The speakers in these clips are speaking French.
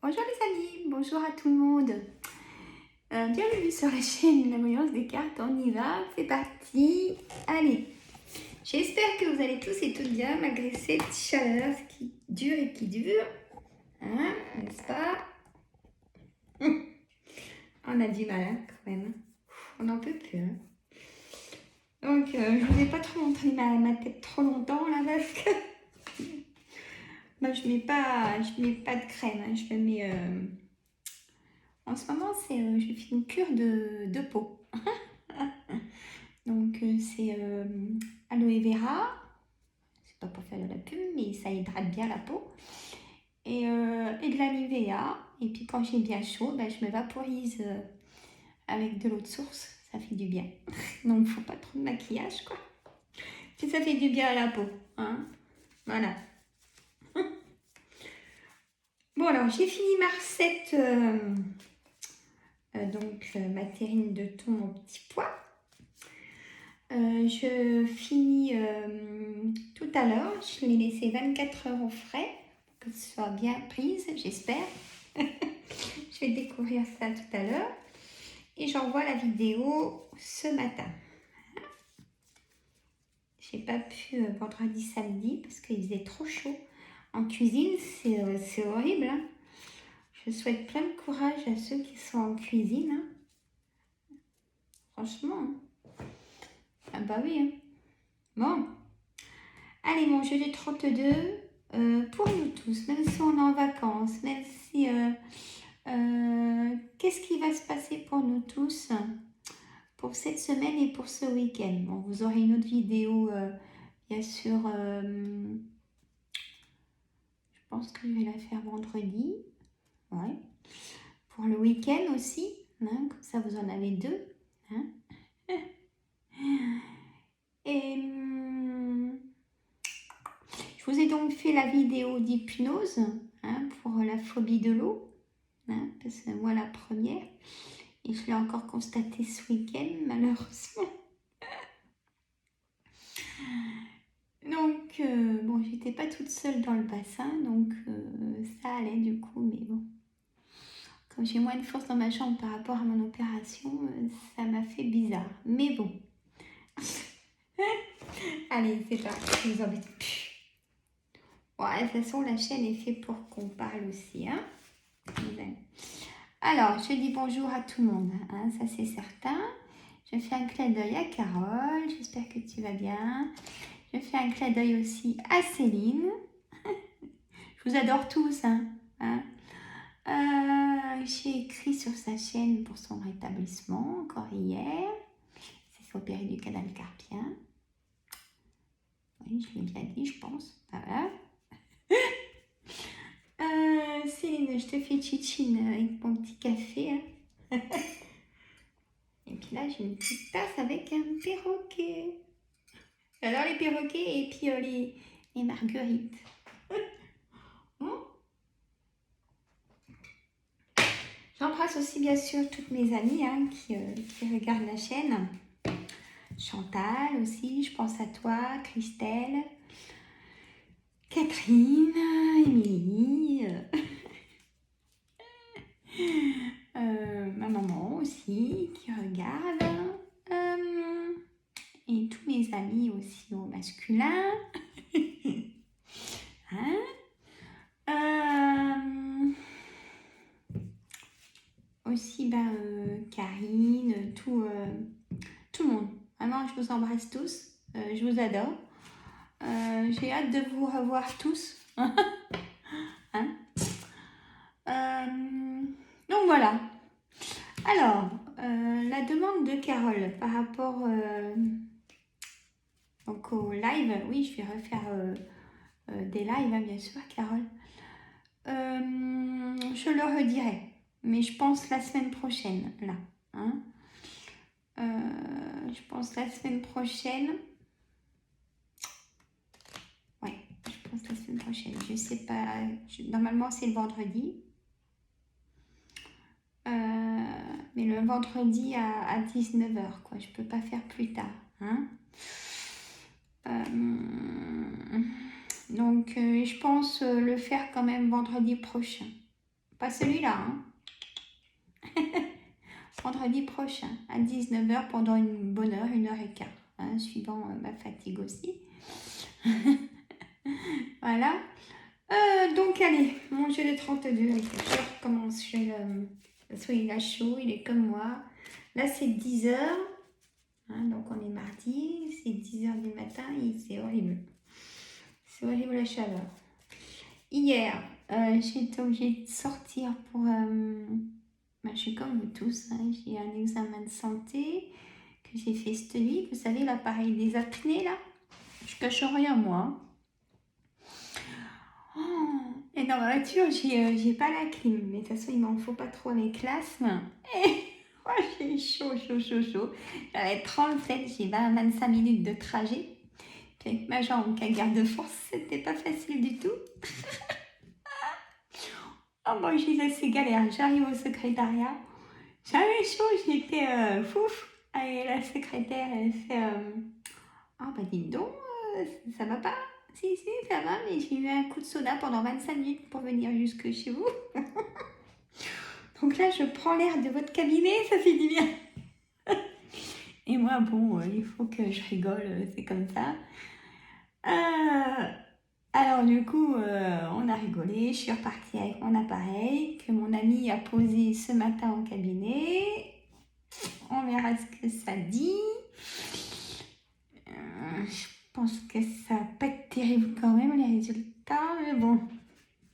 Bonjour les amis, bonjour à tout le monde. Bienvenue sur la chaîne La Voyance des cartes, on y va, c'est parti. Allez, j'espère que vous allez tous et toutes bien malgré cette chaleur qui dure et qui dure. Hein, n'est-ce pas? On a du mal hein, quand même. On n'en peut plus. Hein. Donc, je vous ai pas trop montré ma tête trop longtemps là parce que moi je mets pas de crème, hein, je me mets... En ce moment, je fais une cure de peau. Donc, c'est aloe vera. C'est pas pour faire de la pub, mais ça hydrate bien la peau. Et de la Nivea. Et puis, quand j'ai bien chaud, ben, je me vaporise avec de l'eau de source. Ça fait du bien. Donc, il ne faut pas trop de maquillage, quoi. Puis, ça fait du bien à la peau. Hein, voilà. Bon, alors, j'ai fini ma recette. Ma terrine de thon au petit pois. Je finis tout à l'heure. Je l'ai laissé 24 heures au frais pour que ce soit bien prise, j'espère. Je vais découvrir ça tout à l'heure. Et j'envoie la vidéo ce matin. J'ai pas pu vendredi, samedi parce qu'il faisait trop chaud. En cuisine, c'est horrible. Hein. Je souhaite plein de courage à ceux qui sont en cuisine. Hein. Franchement. Hein. Ah bah oui. Hein. Bon. Allez, mon jeu des 32, pour nous tous, même si on est en vacances, même si... qu'est-ce qui va se passer pour nous tous pour cette semaine et pour ce week-end? Bon, vous aurez une autre vidéo, bien sûr, je pense que je vais la faire vendredi. Ouais. Pour le week-end aussi, hein, comme ça vous en avez deux. Hein. Et... je vous ai donc fait la vidéo d'hypnose hein, pour la phobie de l'eau, hein, parce que moi la première, et je l'ai encore constaté ce week-end malheureusement. Donc, bon, j'étais pas toute seule dans le bassin, donc ça allait du coup, mais bon. Comme j'ai moins de force dans ma jambe par rapport à mon opération, ça m'a fait bizarre. Mais bon. Allez, c'est parti, je vous embête plus. Bon, de toute façon, la chaîne est faite pour qu'on parle aussi, hein. Alors, je dis bonjour à tout le monde, hein, ça c'est certain. Je fais un clin d'œil à Carole, j'espère que tu vas bien. Je fais un clin d'œil aussi à Céline. Je vous adore tous. Hein. J'ai écrit sur sa chaîne pour son rétablissement, encore hier. Il s'est fait opérer du canal carpien. Oui, je l'ai bien dit, je pense. Voilà. Céline, je te fais chichine avec mon petit café. Hein. Et puis là, j'ai une petite tasse avec un perroquet. J'adore les perroquets et puis les marguerites. J'embrasse aussi bien sûr toutes mes amies hein, qui regardent la chaîne. Chantal aussi, je pense à toi, Christelle, Catherine, Émilie, ma maman aussi qui regarde. Et tous mes amis aussi au masculin. Hein aussi Karine, tout le monde. Vraiment, je vous embrasse tous. Je vous adore. J'ai hâte de vous revoir tous. Hein donc voilà. Alors, la demande de Carole par rapport donc au live. Oui, je vais refaire des lives, hein, bien sûr, Carole. Je le redirai. Mais je pense la semaine prochaine, là. Hein je pense la semaine prochaine. Ouais, je pense la semaine prochaine. Je sais pas. Normalement, c'est le vendredi. Mais le vendredi à 19h, quoi. Je peux pas faire plus tard. Hein donc, je pense le faire quand même vendredi prochain. Pas celui-là, hein. Vendredi prochain, à 19h, pendant une bonne heure, 1h15, hein, suivant ma fatigue aussi. Voilà. Donc, allez, mon jeu de 32, je recommence. Il a chaud, il est comme moi. Là, c'est 10h. Hein, donc, on est mardi, c'est 10h du matin et c'est horrible. C'est horrible la chaleur. Hier, j'ai été obligée de sortir pour... je suis comme vous tous, hein, j'ai un examen de santé que j'ai fait cette nuit. Vous savez, l'appareil des apnées, là. Je cache rien, moi. Oh, et dans ma voiture, j'ai pas la clim. Mais de toute façon, il m'en faut pas trop les classes. Et moi, j'ai chaud. J'avais 37, j'ai 25 minutes de trajet. Puis avec ma jambe qui a garde de force, c'était pas facile du tout. Oh, moi, je disais, c'est galère. J'arrive au secrétariat. J'avais chaud, j'étais fouf. Et la secrétaire, elle fait ah, bah, dis donc, ça va pas? Si, ça va, mais j'ai eu un coup de soda pendant 25 minutes pour venir jusque chez vous. Donc là, je prends l'air de votre cabinet, ça fait du bien. Et moi, bon, il faut que je rigole, c'est comme ça. Alors du coup, on a rigolé, je suis repartie avec mon appareil que mon ami a posé ce matin au cabinet. On verra ce que ça dit. Je pense que ça va pas être terrible quand même les résultats, mais bon.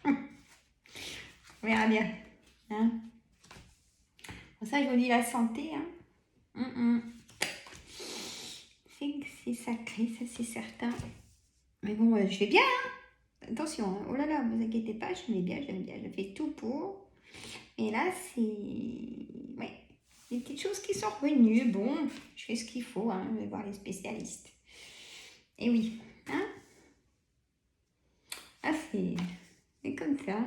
On verra bien. Hein. Pour ça, je vous dis la santé. Hein. C'est sacré, ça c'est certain. Mais bon, je vais bien. Hein. Attention, hein. Oh là là, ne vous inquiétez pas, je vais bien, j'aime bien. Je fais tout pour. Et là, c'est... Ouais, des petites choses qui sont revenues. Bon, je fais ce qu'il faut. Hein. Je vais voir les spécialistes. Et oui. Hein. Ah, c'est comme ça.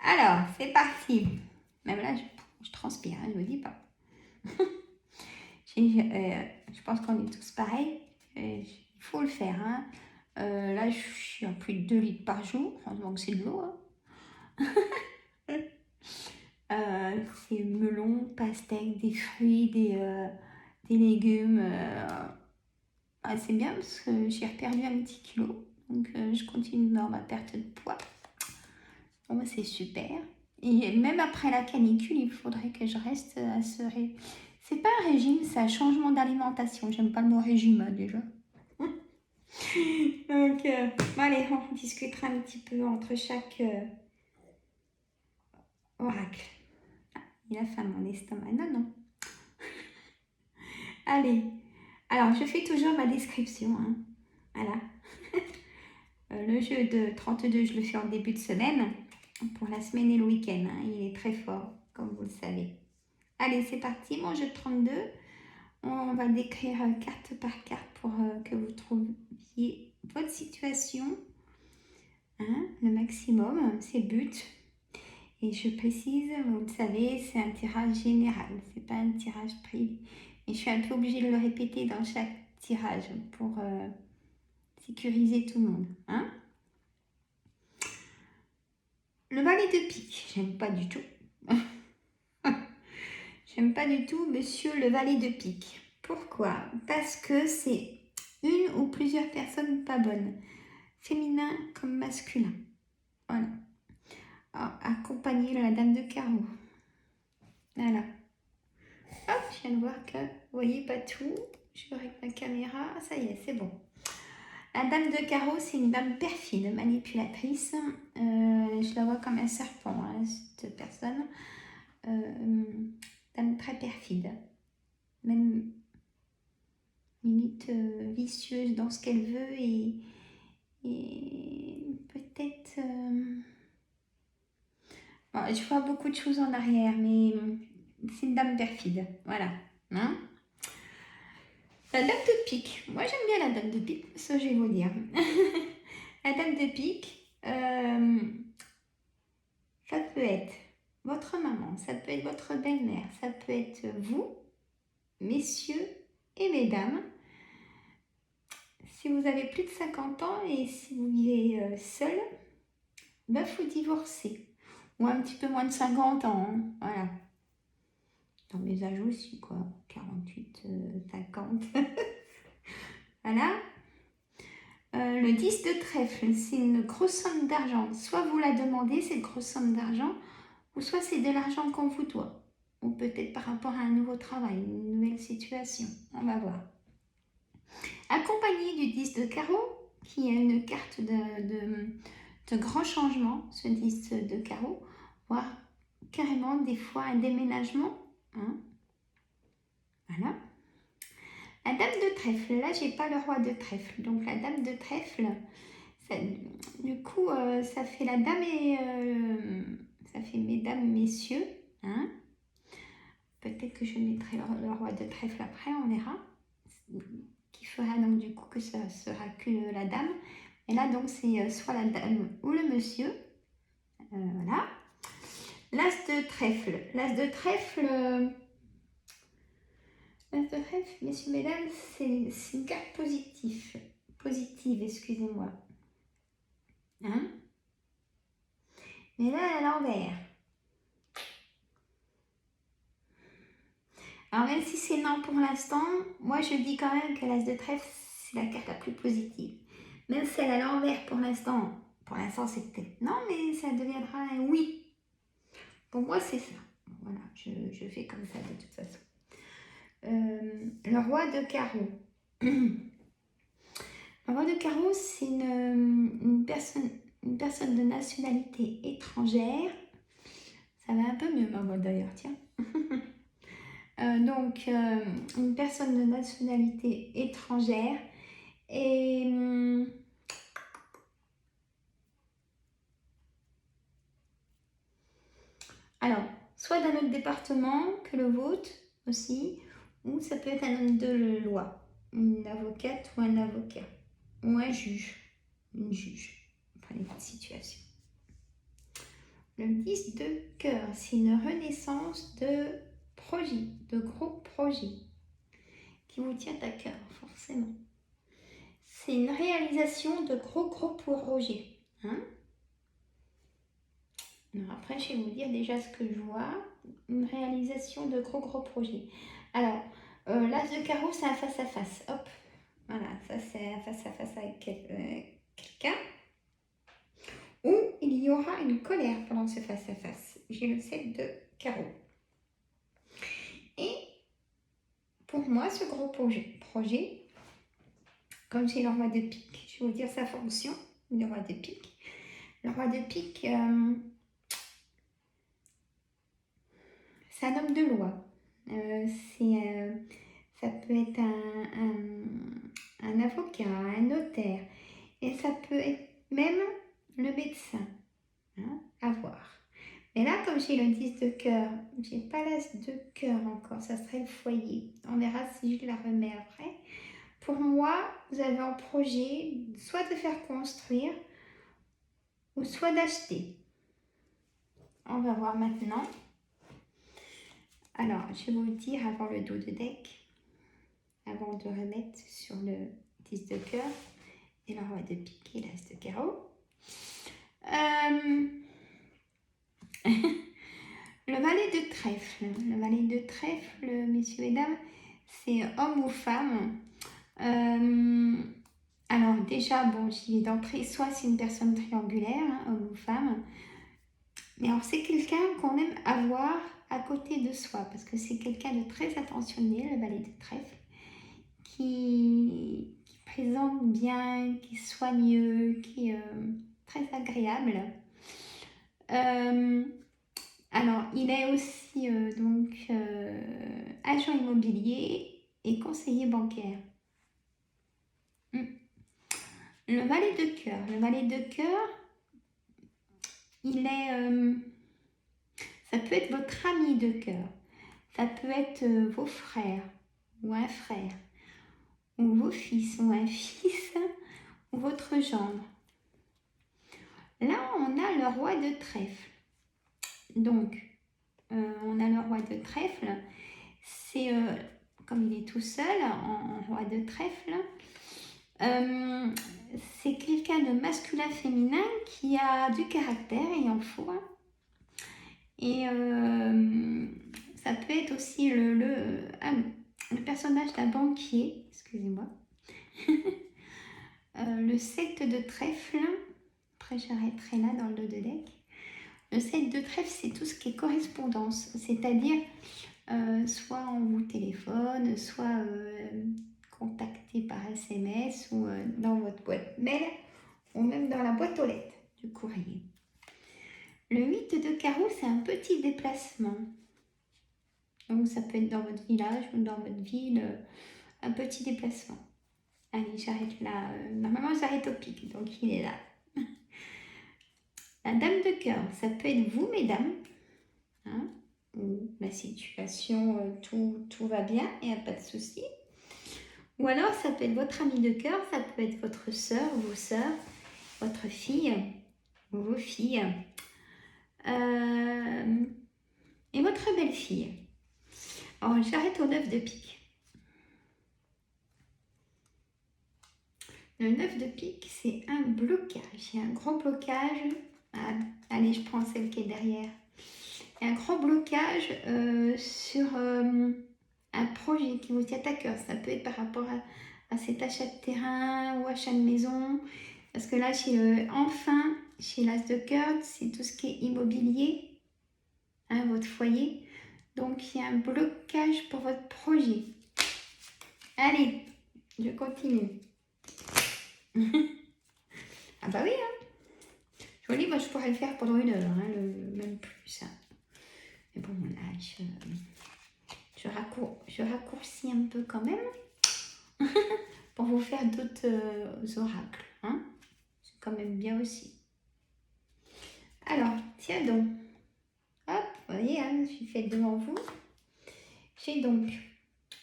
Alors, c'est parti. Même là, je transpire, hein, je ne vous dis pas. Je pense qu'on est tous pareils. Il faut le faire. Hein. Là, je suis à plus de 2 litres par jour. Heureusement que c'est de l'eau. Hein. C'est melon, pastèque, des fruits, des légumes. C'est bien parce que j'ai perdu un petit kilo. Donc, je continue dans ma perte de poids. Bon, c'est super. Et même après la canicule, il faudrait que je reste à ce régime. C'est pas un régime, c'est un changement d'alimentation. J'aime pas le mot régime déjà. Donc, allez, on discutera un petit peu entre chaque oracle. Ah, il a faim mon estomac. Non. Allez. Alors, je fais toujours ma description. Hein. Voilà. Le jeu de 32, je le fais en début de semaine. Pour la semaine et le week-end. Hein. Il est très fort, comme vous le savez. Allez, c'est parti, mon jeu de 32. On va décrire carte par carte pour que vous trouviez votre situation. Hein, le maximum, c'est but. Et je précise, vous le savez, c'est un tirage général. C'est pas un tirage privé. Et je suis un peu obligée de le répéter dans chaque tirage pour sécuriser tout le monde. Hein. Le valet de pique, j'aime pas du tout. J'aime pas du tout monsieur le valet de pique. Pourquoi? Parce que c'est une ou plusieurs personnes pas bonnes, féminin comme masculin. Voilà. Alors, accompagné de la dame de carreau. Voilà. Hop, je viens de voir que vous voyez pas tout. Je règle ma caméra. Ça y est, c'est bon. La dame de carreau, c'est une dame perfide, manipulatrice. Je la vois comme un serpent, hein, cette personne. Dame très perfide. Même limite vicieuse dans ce qu'elle veut et peut-être... Bon, je vois beaucoup de choses en arrière, mais c'est une dame perfide. Voilà. Hein. La dame de pique. Moi, j'aime bien la dame de pique, ça je vais vous dire. La dame de pique, ça peut être votre maman, ça peut être votre belle-mère, ça peut être vous, messieurs et mesdames. si vous avez plus de 50 ans et si vous vivez seul, ben, faut divorcer. Ou un petit peu moins de 50 ans, hein, voilà. Dans mes âges aussi, quoi. 48, 50. Voilà. Le 10 de trèfle, c'est une grosse somme d'argent. Soit vous la demandez, cette grosse somme d'argent, ou soit c'est de l'argent qu'on vous doit. Ou peut-être par rapport à un nouveau travail, une nouvelle situation. On va voir. Accompagné du 10 de carreau, qui est une carte de grands changements, ce 10 de carreau, voire carrément des fois un déménagement. Hein. Voilà. La dame de trèfle, là j'ai pas le roi de trèfle, donc la dame de trèfle, ça, du coup ça fait la dame et ça fait mesdames, messieurs. Hein. Peut-être que je mettrai le roi de trèfle après, on verra. Qui fera donc du coup que ça sera que la dame. Et là donc c'est soit la dame ou le monsieur. Voilà. L'as de trèfle. L'as de trèfle, messieurs, mesdames, c'est une carte positive. Positive, excusez-moi. Hein? Mais là, à l'envers. Alors même si c'est non pour l'instant, moi je dis quand même que l'as de trèfle, c'est la carte la plus positive. Même si elle est à l'envers pour l'instant c'est peut-être non, mais ça deviendra un oui. Pour moi, c'est ça. Voilà, je fais comme ça de toute façon. Le roi de carreau. Le roi de carreau, c'est une personne de nationalité étrangère. Ça va un peu mieux, ma voix d'ailleurs, tiens. Donc, une personne de nationalité étrangère. Et alors, soit d'un autre département que le vôtre aussi, ou ça peut être un homme de loi, une avocate ou un avocat, ou un juge, une juge, pour les situations. Le 10 de cœur, c'est une renaissance de projet, de gros projets, qui vous tient à cœur, forcément. C'est une réalisation de gros projets. Hein. Alors après, je vais vous dire déjà ce que je vois. Une réalisation de gros projets. Alors, l'as de carreau, c'est un face-à-face. Hop, voilà, ça c'est un face-à-face avec quelqu'un. Ou il y aura une colère pendant ce face-à-face. J'ai le 7 de carreau. Et pour moi, ce gros projet, comme j'ai le roi de pique, je vais vous dire sa fonction, le roi de pique. Le roi de pique, c'est un homme de loi. Ça peut être un avocat, un notaire. Et ça peut être même le médecin. Hein, à voir. Mais là, comme j'ai le 10 de cœur, j'ai pas l'as de cœur encore. Ça serait le foyer. On verra si je la remets après. Pour moi, vous avez un projet soit de faire construire ou soit d'acheter. On va voir maintenant. Alors, je vais vous le dire avant le dos de deck, avant de remettre sur le 10 de cœur et le roi de pique et l'as de carreau. Le valet de trèfle. Le valet de trèfle, messieurs et dames, c'est homme ou femme. Alors déjà, bon, j'y vais d'entrée, soit c'est une personne triangulaire, hein, homme ou femme. Mais alors c'est quelqu'un qu'on aime avoir à côté de soi, parce que c'est quelqu'un de très attentionné, le valet de trèfle, qui présente bien, qui est soigneux, qui est très agréable. Alors, il est aussi agent immobilier et conseiller bancaire. Le valet de cœur. Le valet de cœur, il est... ça peut être votre ami de cœur. Ça peut être vos frères ou un frère. Ou vos fils ou un fils ou votre gendre. Là, on a le roi de trèfle. Donc, on a le roi de trèfle. C'est, comme il est tout seul en roi de trèfle, C'est quelqu'un de masculin-féminin qui a du caractère, il en faut, hein. Et ça peut être aussi le personnage d'un banquier, excusez-moi. Le 7 de trèfle, après j'arrêterai là dans le dos de deck. Le 7 de trèfle, c'est tout ce qui est correspondance, c'est-à-dire soit on vous téléphone, soit contacté par SMS ou dans votre boîte mail ou même dans la boîte aux lettres du courrier. Le 8 de carreau, c'est un petit déplacement. Donc ça peut être dans votre village ou dans votre ville, un petit déplacement. Allez, j'arrête là. Normalement, j'arrête au pic, donc il est là. La dame de cœur, ça peut être vous, mesdames. Hein, où la situation, tout va bien, il n'y a pas de souci. Ou alors, ça peut être votre ami de cœur, ça peut être votre soeur, vos soeurs, votre fille, ou vos filles. Et votre belle-fille. Alors, j'arrête au 9 de pique. Le 9 de pique, c'est un blocage. Il y a un gros blocage. Ah, allez, je prends celle qui est derrière. Il y a un gros blocage sur un projet qui vous tient à cœur. Ça peut être par rapport à cet achat de terrain ou achat de maison. Parce que là, chez l'As de cœur, c'est tout ce qui est immobilier, hein, votre foyer. Donc, il y a un blocage pour votre projet. Allez, je continue. Ah bah oui, hein. Joli, moi je pourrais le faire pendant 1 heure, hein, même plus. Hein. Mais bon, là, je raccourcis un peu quand même pour vous faire d'autres oracles. Hein. C'est quand même bien aussi. Alors, tiens donc. Hop, vous voyez, hein, je suis faite devant vous. J'ai donc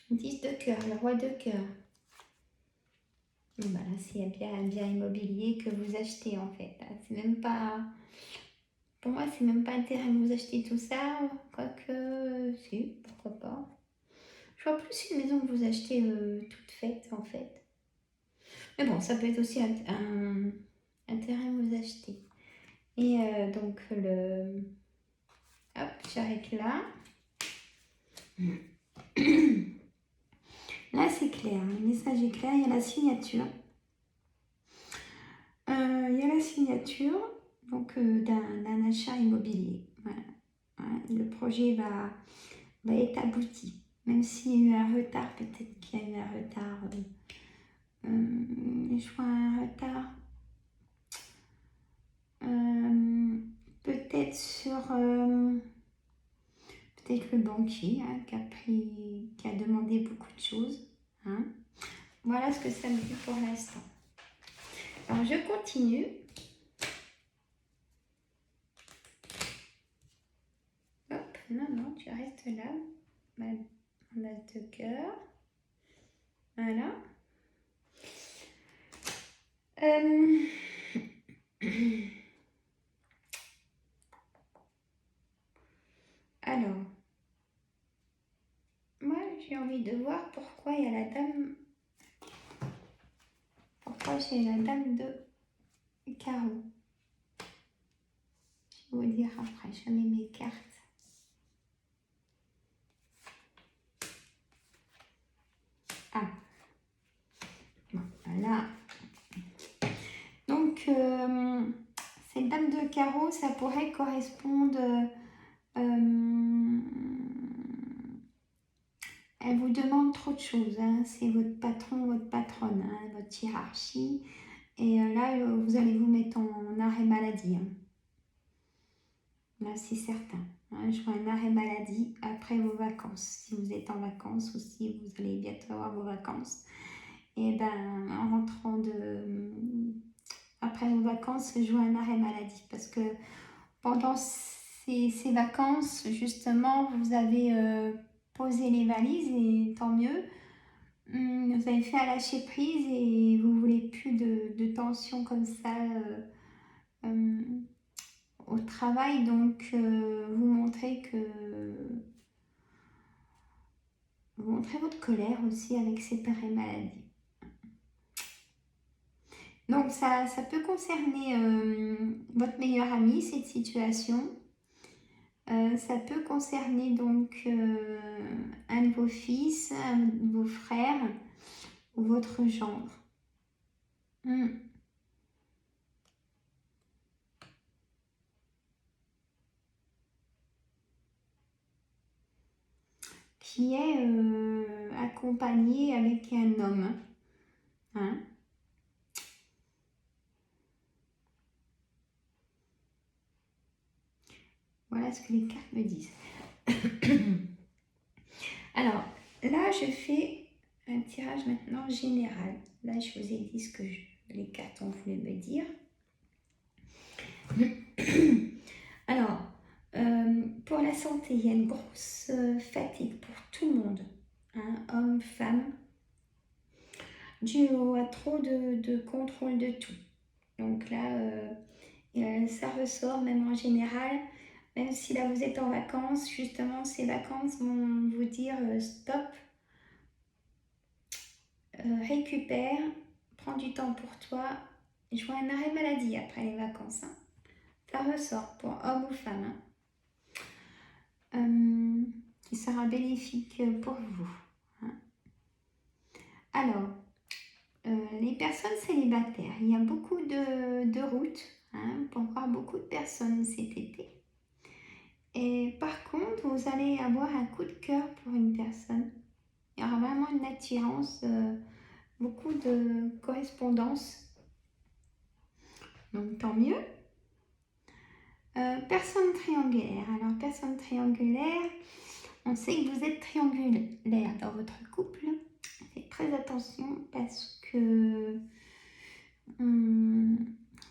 10 de cœur, le roi de cœur. Bon, bah là, c'est un bien immobilier que vous achetez en fait. C'est même pas... Pour moi, c'est même pas intérêt que vous achetez tout ça. Quoique, si, pourquoi pas. Je vois plus une maison que vous achetez toute faite en fait. Mais bon, ça peut être aussi un terrain que vous achetez. Et donc, hop, j'arrête là. Là, c'est clair. Le message est clair. Il y a la signature. Il y a la signature donc, d'un achat immobilier. Voilà. Hein, le projet va être abouti. Même s'il y a eu un retard, peut-être qu'il y a eu un retard. Je vois un retard. Peut-être sur peut-être le banquier hein, qui a demandé beaucoup de choses. Hein. Voilà ce que ça me dit pour l'instant. Alors je continue. Hop, non, tu restes là. On a 2 cœurs. Voilà. Alors, moi j'ai envie de voir pourquoi il y a la dame. Pourquoi j'ai la dame de carreau. Je vais vous dire après, je mets mes cartes. Ah, bon, voilà. Donc, cette dame de carreau, ça pourrait correspondre. Elle vous demande trop de choses. Hein. C'est votre patron, votre patronne, hein, votre hiérarchie. Et là, vous allez vous mettre en arrêt maladie. Hein. Là, c'est certain. Hein. Je vois un arrêt maladie après vos vacances. Si vous êtes en vacances ou si vous allez bientôt avoir vos vacances. Et ben, en rentrant après vos vacances, je vois un arrêt maladie. Parce que pendant ces vacances, justement, vous avez posé les valises et tant mieux. Vous avez fait à lâcher prise et vous voulez plus de tension comme ça au travail. Donc, vous montrez votre colère aussi avec cette arrêt maladie. Donc, ça peut concerner votre meilleur ami, cette situation. Ça peut concerner donc un de vos fils, un de vos frères ou votre gendre. Qui est accompagné avec un homme. Hein. Voilà ce que les cartes me disent. Alors, là, je fais un tirage maintenant général. Là, je vous ai dit ce que les cartes ont voulu me dire. Alors, pour la santé, il y a une grosse fatigue pour tout le monde. Hein, hommes, femmes. Dû à trop de contrôle de tout. Donc là, ça ressort même en général. Même si là vous êtes en vacances, justement ces vacances vont vous dire stop, récupère, prends du temps pour toi. Je vois un arrêt maladie après les vacances. Hein. Ça ressort pour homme ou femme. Hein. Qui sera bénéfique pour vous. Hein. Alors, les personnes célibataires, il y a beaucoup de routes pour voir beaucoup de personnes cet été. Et par contre, vous allez avoir un coup de cœur pour une personne. Il y aura vraiment une attirance, beaucoup de correspondance. Donc tant mieux. Personne triangulaire. Alors personne triangulaire, on sait que vous êtes triangulaire dans votre couple. Faites très attention parce que...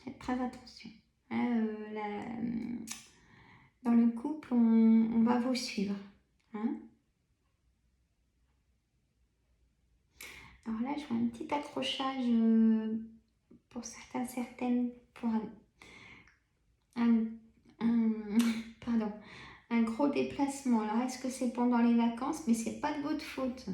faites très attention. Dans le couple, on va vous suivre. Hein. Alors là, je vois un petit accrochage pour certains, certaines, pour pardon, un gros déplacement. Alors, est-ce que c'est pendant les vacances? Mais c'est pas de votre faute.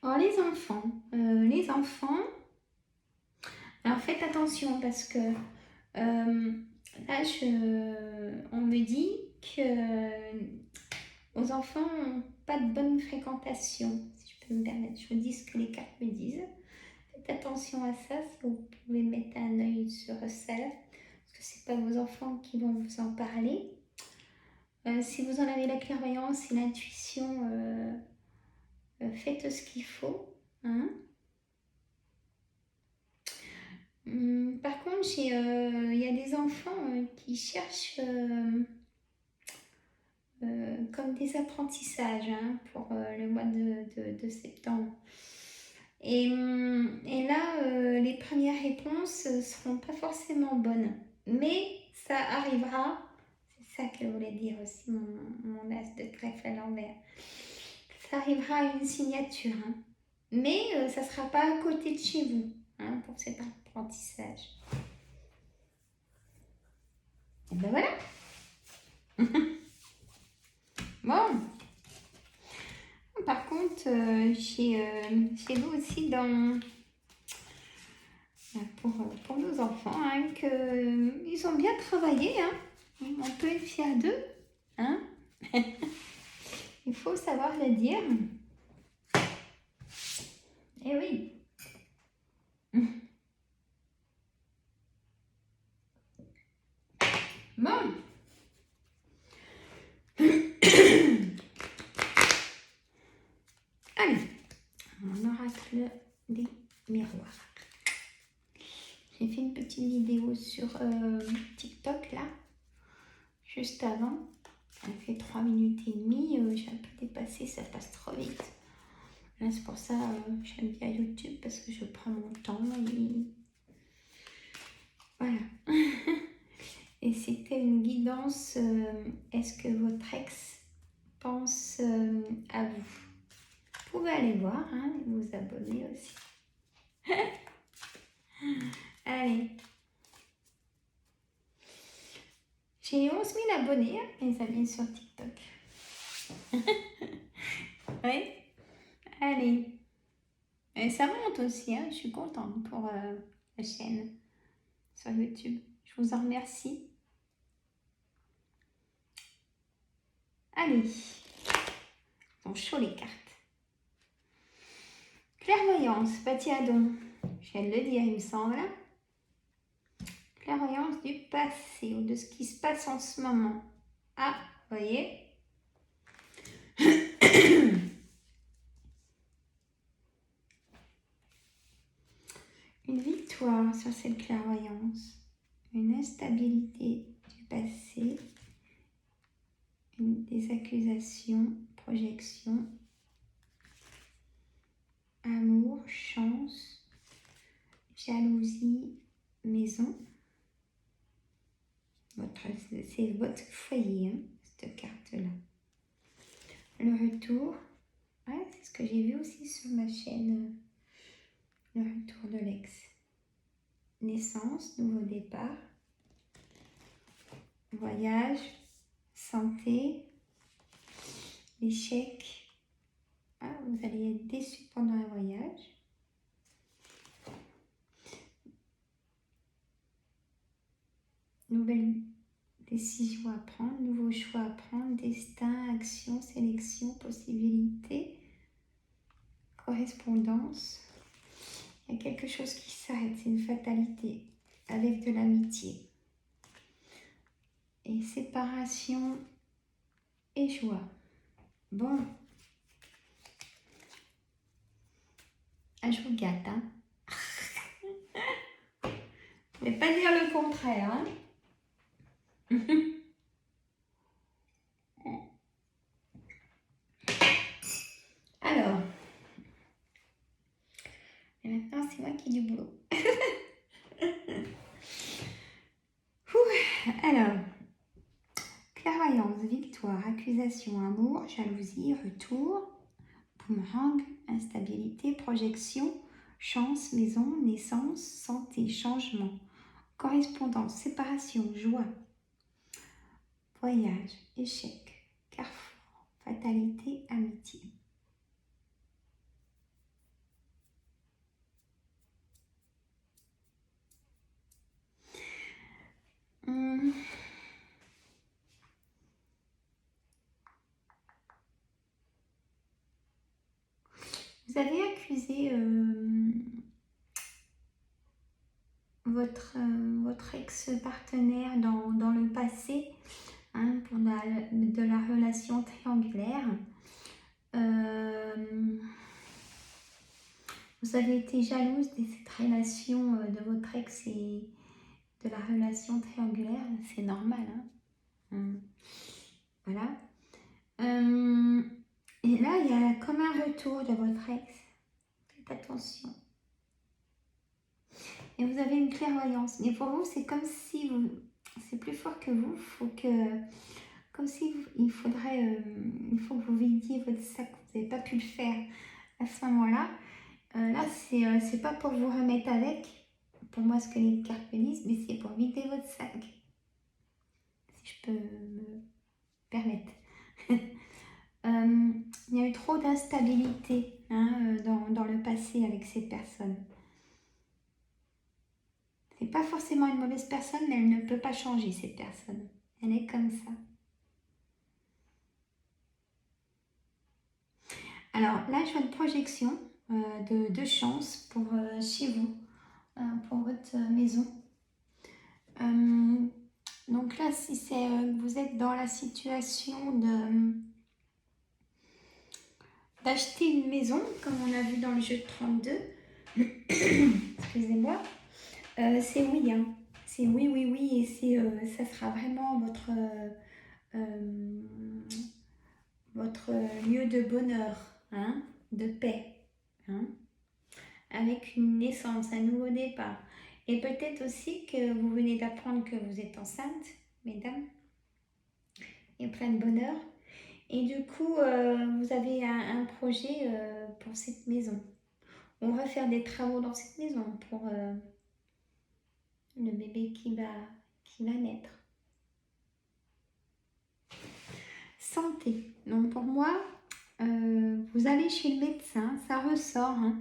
Alors, les enfants, alors faites attention parce que là, on me dit que aux enfants n'ont pas de bonne fréquentation, si je peux me permettre. Je vous dis ce que les cartes me disent. Faites attention à ça, si vous pouvez mettre un œil sur ça, parce que ce n'est pas vos enfants qui vont vous en parler. Si vous en avez la clairvoyance et l'intuition, faites ce qu'il faut. Hein. Par contre, il y a des enfants qui cherchent comme des apprentissages pour le mois de septembre. Et là, les premières réponses ne seront pas forcément bonnes. Mais ça arrivera. C'est ça que voulait dire aussi mon as de trèfle à l'envers. Ça arrivera à une signature. Hein. Mais ça ne sera pas à côté de chez vous pour cet apprentissage. Et ben voilà. Bon. Par contre, chez vous aussi, pour nos enfants, ils ont bien travaillé. Hein. On peut être fiers d'eux. Hein. Il faut savoir le dire. Eh oui. Bon. Allez, on oracle des miroirs. J'ai fait une petite vidéo sur TikTok là, juste avant. Elle fait 3 minutes et demie. J'ai un peu dépassé, ça passe trop vite. Là, c'est pour ça j'aime bien YouTube parce que je prends mon temps et voilà. Et c'était une guidance. Est-ce que votre ex pense à vous? Vous pouvez aller voir, vous abonner aussi. Allez. J'ai 11 000 abonnés, mes amis, sur TikTok. Oui. Allez. Et ça monte aussi, hein. Je suis contente pour la chaîne sur YouTube. Je vous en remercie. Allez. Elles sont chaudes les cartes. Clairvoyance, Patiadon. Je viens de le dire, il me semble. Clairvoyance du passé ou de ce qui se passe en ce moment. Ah, vous voyez. Une victoire sur cette clairvoyance. Une instabilité du passé. Des accusations, projections. Amour, chance, jalousie, maison. C'est votre foyer, hein, cette carte-là. Le retour. Ouais, c'est ce que j'ai vu aussi sur ma chaîne. Le retour de l'ex. Naissance, nouveau départ. Voyage, santé, échec. Ah, vous allez être déçu pendant un voyage. Nouvelle décision à prendre, nouveau choix à prendre, destin, action, sélection, possibilité, correspondance. Il y a quelque chose qui s'arrête, c'est une fatalité, avec de l'amitié. Et séparation et joie. Bon. Ah, je vous gâte, hein. Je ne vais pas dire le contraire, hein. Alors, et maintenant c'est moi qui ai du boulot. Alors, clairvoyance, victoire, accusation, amour, jalousie, retour, boomerang, instabilité, projection, chance, maison, naissance, santé, changement, correspondance, séparation, joie, voyage, échec, carrefour, fatalité, amitié. Vous avez accusé votre ex-partenaire dans le passé, hein, pour de la relation triangulaire. Vous avez été jalouse de cette relation de votre ex et de la relation triangulaire, c'est normal, hein. Voilà. Et là, il y a comme un retour de votre ex. Faites attention. Et vous avez une clairvoyance. Mais pour vous, c'est comme si c'est plus fort que vous. Comme si il faut que vous vidiez votre sac. Vous n'avez pas pu le faire à ce moment-là. Là, c'est pas pour vous remettre avec. Pour moi, ce que les cartes me disent, mais c'est pour vider votre sac. Si je peux me permettre. Il y a eu trop d'instabilité, hein, dans le passé avec ces personnes. C'est pas forcément une mauvaise personne, mais elle ne peut pas changer, cette personne. Elle est comme ça. Alors là, je vois une projection de chance pour chez vous, pour votre maison. Donc là, si c'est vous êtes dans la situation d'acheter une maison, comme on a vu dans le jeu de 32, excusez-moi, c'est oui, hein. C'est oui, oui, oui, et ça sera vraiment votre lieu de bonheur, hein, de paix, hein, avec une naissance, un nouveau départ. Et peut-être aussi que vous venez d'apprendre que vous êtes enceinte, mesdames, et plein de bonheur. Et du coup, vous avez un projet pour cette maison. On va faire des travaux dans cette maison pour le bébé qui va naître. Santé. Donc pour moi, vous vous allez chez le médecin, ça ressort, hein.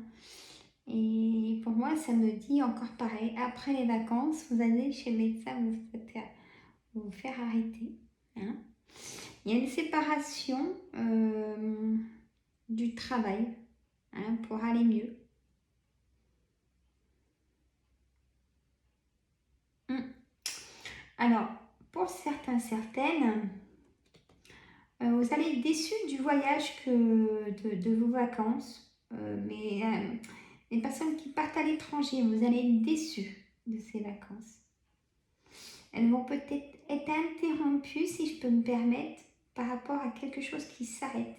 Et pour moi, ça me dit encore pareil. Après les vacances, vous allez chez le médecin, vous faire arrêter, hein. Il y a une séparation du travail, hein, pour aller mieux. Alors, pour certains, certaines, vous allez être déçus du voyage de vos vacances. Mais les personnes qui partent à l'étranger, vous allez être déçus de ces vacances. Elles vont peut-être être interrompues, si je peux me permettre, par rapport à quelque chose qui s'arrête.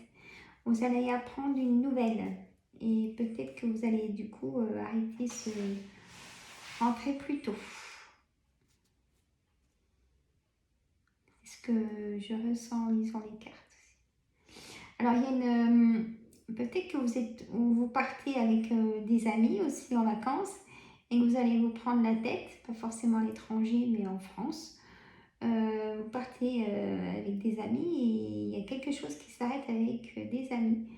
Vous allez apprendre une nouvelle. Et peut-être que vous allez du coup rentrer plus tôt. C'est ce que je ressens en lisant les cartes aussi. Alors, il y a peut-être que vous partez avec des amis aussi en vacances et que vous allez vous prendre la tête, pas forcément à l'étranger, mais en France. Vous partez avec des amis et il y a quelque chose qui s'arrête avec des amis.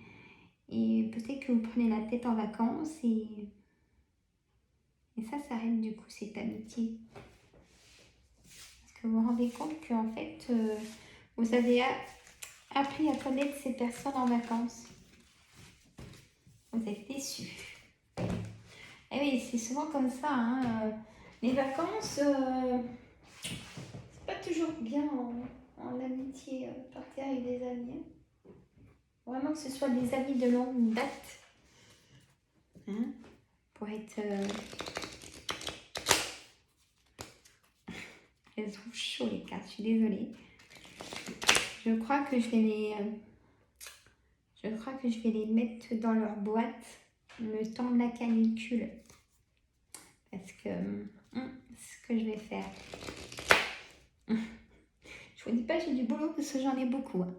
Et peut-être que vous prenez la tête en vacances et ça s'arrête du coup, cette amitié. Parce que vous vous rendez compte qu'en fait, vous avez appris à connaître ces personnes en vacances. Vous êtes déçus. Et oui, c'est souvent comme ça, hein. Les vacances, c'est pas toujours bien en amitié, partir avec des amis. Vraiment que ce soit des amis de longue date. Hein, pour être... Elles sont chaudes les cartes, je suis désolée. Je crois que je vais les mettre dans leur boîte le temps de la canicule. Parce que c'est ce que je vais faire. Je vous dis pas j'ai du boulot parce que j'en ai beaucoup. Hein.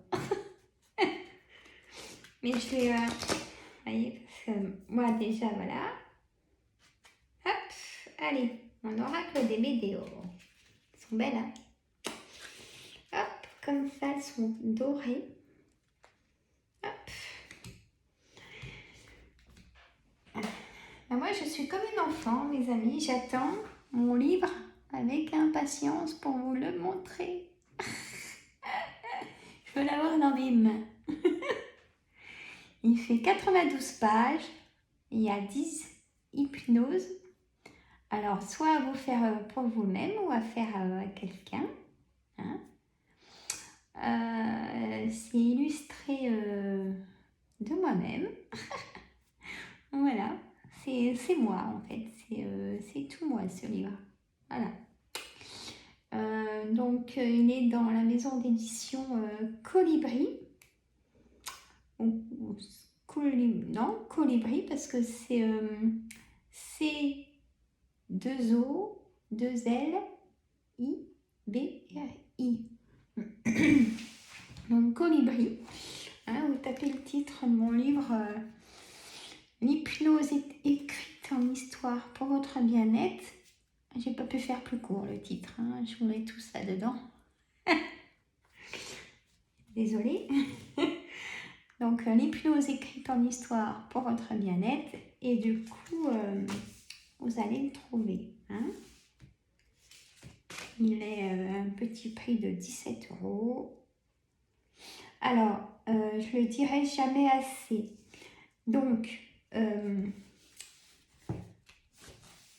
Mais je vais... vous voyez, parce que moi déjà, voilà. Hop, allez, mon oracle des météos. Elles sont belles, hein. Hop, comme ça, elles sont dorées. Hop. Ben moi, je suis comme une enfant, mes amis. J'attends mon livre avec impatience pour vous le montrer. Je veux l'avoir dans mes mains. Il fait 92 pages. Il y a 10 hypnoses. Alors, soit à vous faire pour vous-même ou à faire à quelqu'un. Hein. C'est illustré de moi-même. Voilà. C'est moi, en fait. C'est tout moi, ce livre. Voilà. Donc, il est dans la maison d'édition Colibri. Non, Colibri, parce que c'est C2O, 2L, I, B, R, I. Donc, Colibri. Hein, vous tapez le titre de mon livre L'hypnose écrite en histoire pour votre bien-être. J'ai pas pu faire plus court le titre, hein. Je vous mets tout ça dedans. Désolée. Donc, l'hypnose écrite en histoire pour votre bien-être. Et du coup, vous allez le trouver. Hein. Il est un petit prix de 17 €. Alors, je le dirai jamais assez. Donc,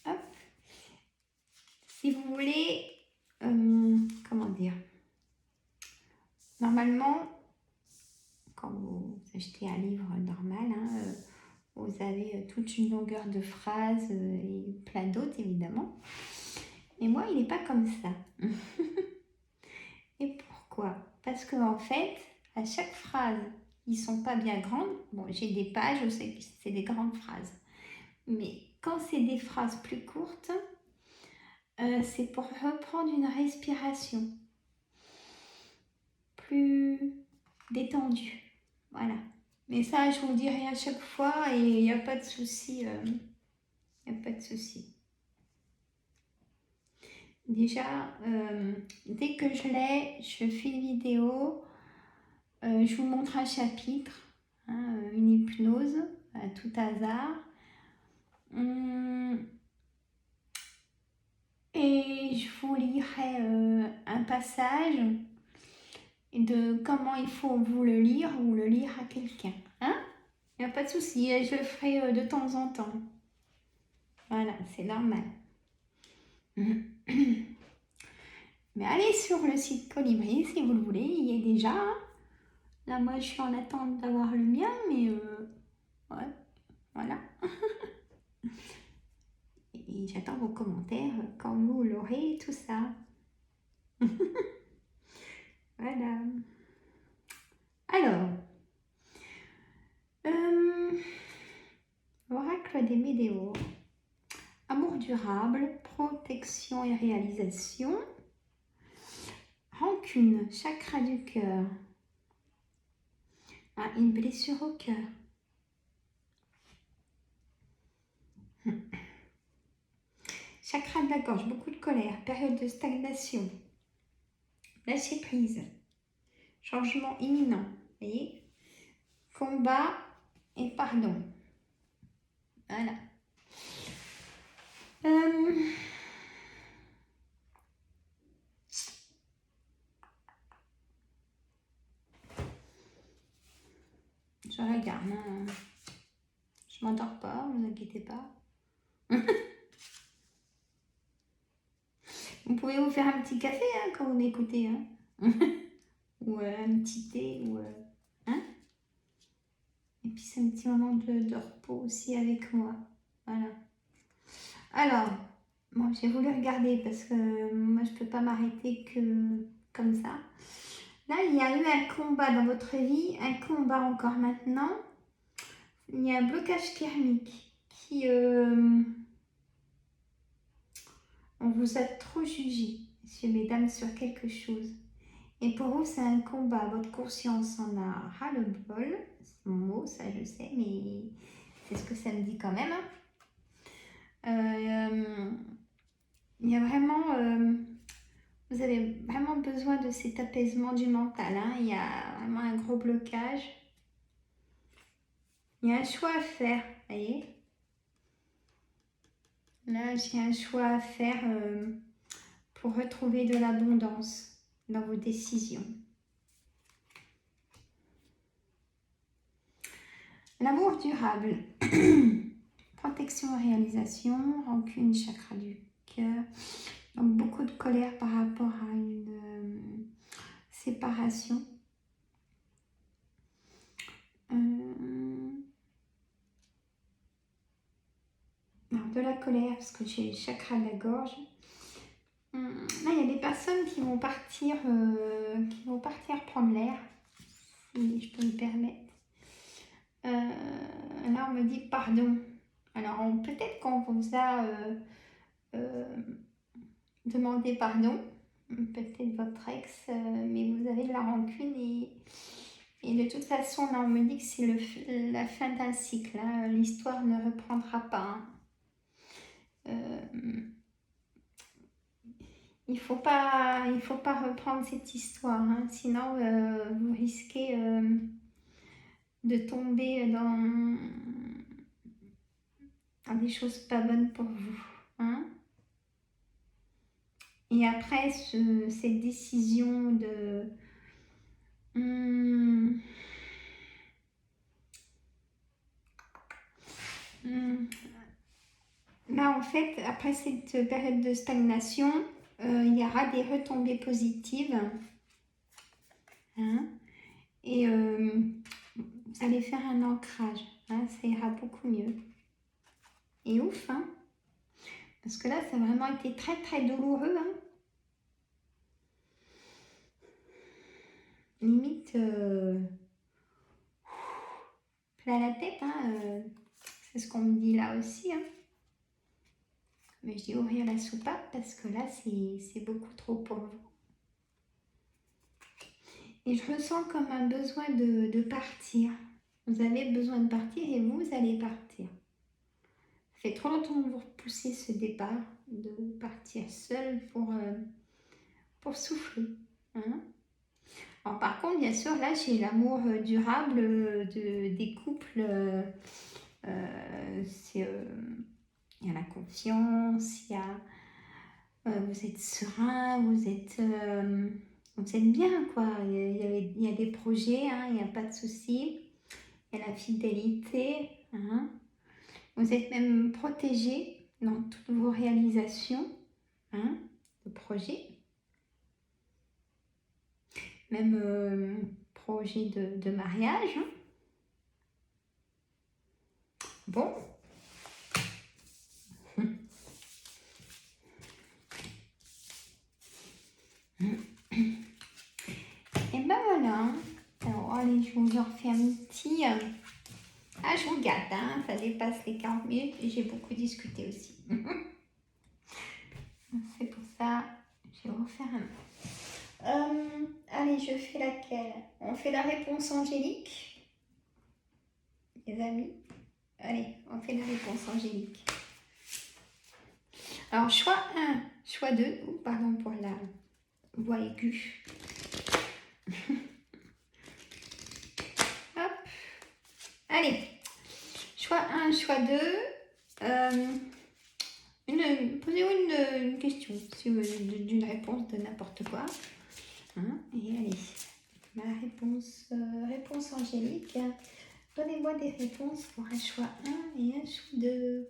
hop. Si vous voulez, comment dire, normalement, quand vous achetez un livre normal, hein, vous avez toute une longueur de phrases et plein d'autres évidemment. Mais moi, il n'est pas comme ça. Et pourquoi? Parce qu'en fait, à chaque phrase, ils ne sont pas bien grandes. Bon, j'ai des pages, je sais que c'est des grandes phrases. Mais quand c'est des phrases plus courtes, c'est pour reprendre une respiration plus détendue. Voilà. Mais ça, je vous le dirai à chaque fois et il n'y a pas de souci. Il n'y a pas de souci. Déjà, dès que je l'ai, je fais une vidéo. Je vous montre un chapitre, hein, une chose, à tout hasard. Et je vous lirai un passage de comment il faut vous le lire ou le lire à quelqu'un. Hein? Il n'y a pas de souci, je le ferai de temps en temps. Voilà, c'est normal. Mais allez sur le site Colibri si vous le voulez, il y est déjà. Hein. Là, moi, je suis en attente d'avoir le mien, mais ouais, voilà. Et j'attends vos commentaires quand vous l'aurez, tout ça. Voilà. Alors, oracle des Médéors. Amour durable, protection et réalisation. Rancune, chakra du cœur. Ah, une blessure au cœur. Chakra de la gorge, beaucoup de colère, période de stagnation. Lâcher prise. Changement imminent. Vous voyez? Combat et pardon. Voilà. Je regarde. Hein. Je m'endors pas, ne vous inquiétez pas. Vous pouvez vous faire un petit café hein, quand vous m'écoutez. Hein. Ou un petit thé. Ou, hein. Et puis c'est un petit moment de repos aussi avec moi. Voilà. Alors, bon, j'ai voulu regarder parce que moi je peux pas m'arrêter que comme ça. Là, il y a eu un combat dans votre vie, un combat encore maintenant. Il y a un blocage karmique qui... on vous a trop jugé, messieurs, mesdames, sur quelque chose. Et pour vous, c'est un combat. Votre conscience en a ras-le-bol. C'est mon mot, ça je sais, mais c'est ce que ça me dit quand même. Il y a vraiment... vous avez vraiment besoin de cet apaisement du mental. Hein. Il y a vraiment un gros blocage. Il y a un choix à faire, vous voyez. Là, j'ai un choix à faire pour retrouver de l'abondance dans vos décisions. L'amour durable. Protection et réalisation. Rancune, chakra du cœur. Donc, beaucoup de colère par rapport à une séparation. Alors, de la colère, parce que j'ai le chakra de la gorge. Là, il y a des personnes qui vont partir prendre l'air, si je peux me permettre. Là, on me dit pardon. Alors, peut-être qu'on vous a demandé pardon, peut-être votre ex, mais vous avez de la rancune et de toute façon, là, on me dit que c'est la fin d'un cycle. Hein. L'histoire ne reprendra pas. Hein. Il faut pas reprendre cette histoire, hein, sinon vous risquez de tomber dans des choses pas bonnes pour vous. Hein. Et après, cette décision de... Là, en fait, après cette période de stagnation, il y aura des retombées positives. Hein, et vous allez faire un ancrage. Hein, ça ira beaucoup mieux. Et ouf, hein, parce que là, ça a vraiment été très, très douloureux. Hein. Limite, plein la tête. Hein, c'est ce qu'on me dit là aussi. Hein. Mais je dis ouvrir la soupape parce que là, c'est beaucoup trop pour vous. Et je ressens comme un besoin de partir. Vous avez besoin de partir et vous allez partir. Ça fait trop longtemps que vous repoussez ce départ, de partir seul pour souffler. Hein. Alors, par contre, bien sûr, là, j'ai l'amour durable des couples. Il y a la confiance, vous êtes serein, vous êtes bien, quoi. Il y a des projets, hein, il n'y a pas de soucis. Il y a la fidélité, hein. Vous êtes même protégé dans toutes vos réalisations, hein, de projets. Même projet de mariage, hein. Bon. Et ben voilà. Alors, allez, je vous en refais un petit. Ah, je vous gâte, hein. Ça dépasse les 40 minutes et j'ai beaucoup discuté aussi. C'est pour ça, je vais vous refaire un. Allez, je fais laquelle? On fait la réponse angélique, les amis. Allez, on fait la réponse angélique. Alors, choix 1, choix 2, pardon pour la voix aiguë. Hop. Allez, choix 1, choix 2. Posez-vous une question, si vous avez d'une réponse de n'importe quoi. Hein, et allez, ma réponse angélique. Donnez-moi des réponses pour un choix 1 et un choix 2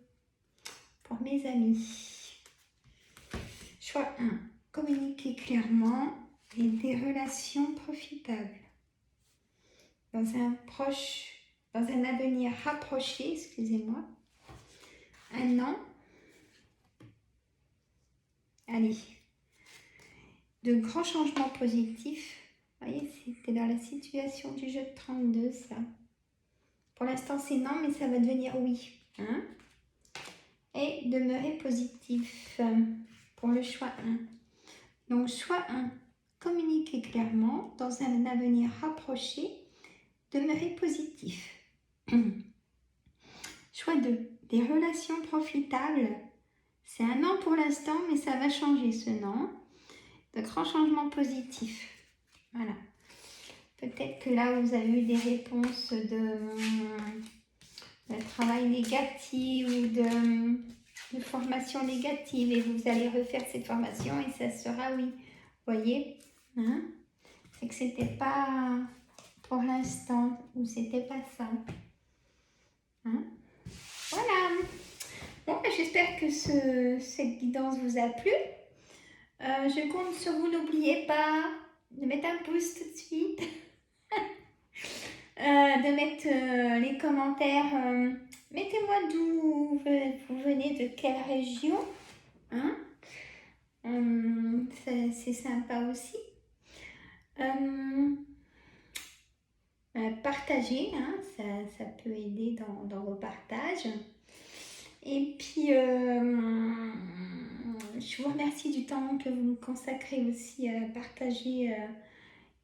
pour mes amis. Choix 1. Communiquer clairement et des relations profitables. Dans un avenir rapproché, excusez-moi. Un an. Allez. De grands changements positifs. Vous voyez, c'était dans la situation du jeu de 32, ça. Pour l'instant, c'est non, mais ça va devenir oui. Hein? Et demeurer positif pour le choix 1. Donc, choix 1. Communiquer clairement dans un avenir rapproché. Demeurer positif. Choix 2. Des relations profitables. C'est un non pour l'instant, mais ça va changer ce non. De grands changements positifs. Voilà. Peut-être que là, vous avez eu des réponses de travail négatif ou de formation négative et vous allez refaire cette formation et ça sera oui. Vous voyez, hein? C'est que c'était pas pour l'instant ou c'était pas ça. Hein? Voilà. Bon, j'espère que cette guidance vous a plu. Je compte sur vous, n'oubliez pas de mettre un pouce tout de suite. De mettre les commentaires. Mettez-moi d'où vous venez, de quelle région. Hein? C'est sympa aussi. Partagez, hein, ça peut aider dans vos partages. Et puis, je vous remercie du temps que vous consacrez aussi à partager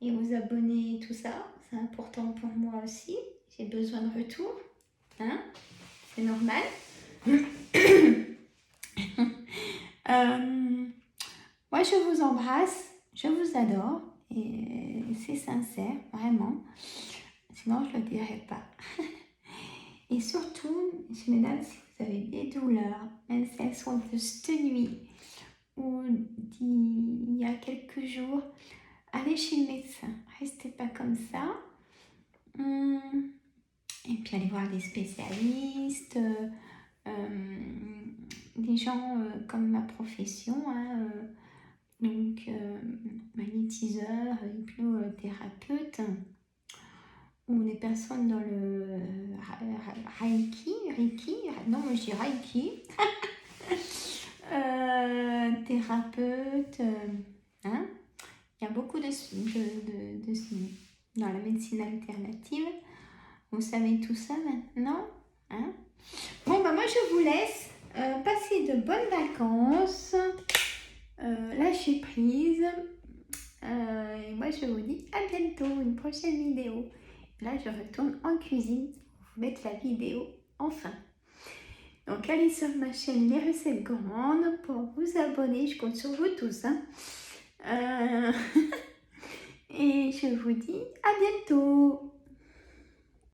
et vous abonner, tout ça. C'est important pour moi aussi. J'ai besoin de retour. Hein? C'est normal. Moi, je vous embrasse. Je vous adore. Et c'est sincère, vraiment. Sinon, je ne le dirais pas. Et surtout, mesdames, si vous avez des douleurs, même si elles sont de cette nuit ou d'il y a quelques jours, allez chez le médecin. Restez pas comme ça. Et puis allez voir des spécialistes, des gens comme ma profession, hein, donc magnétiseur, hypnothérapeute, ou des personnes dans le Reiki, non moi je dis Reiki, thérapeute, hein. Il y a beaucoup de dans la médecine alternative. Vous savez tout ça maintenant, hein? Bon, bah moi je vous laisse passer de bonnes vacances, lâcher prise. Et moi je vous dis à bientôt, une prochaine vidéo. Là je retourne en cuisine pour vous mettre la vidéo enfin. Donc allez sur ma chaîne Les Recettes Gourmandes pour vous abonner. Je compte sur vous tous, hein. Et je vous dis à bientôt.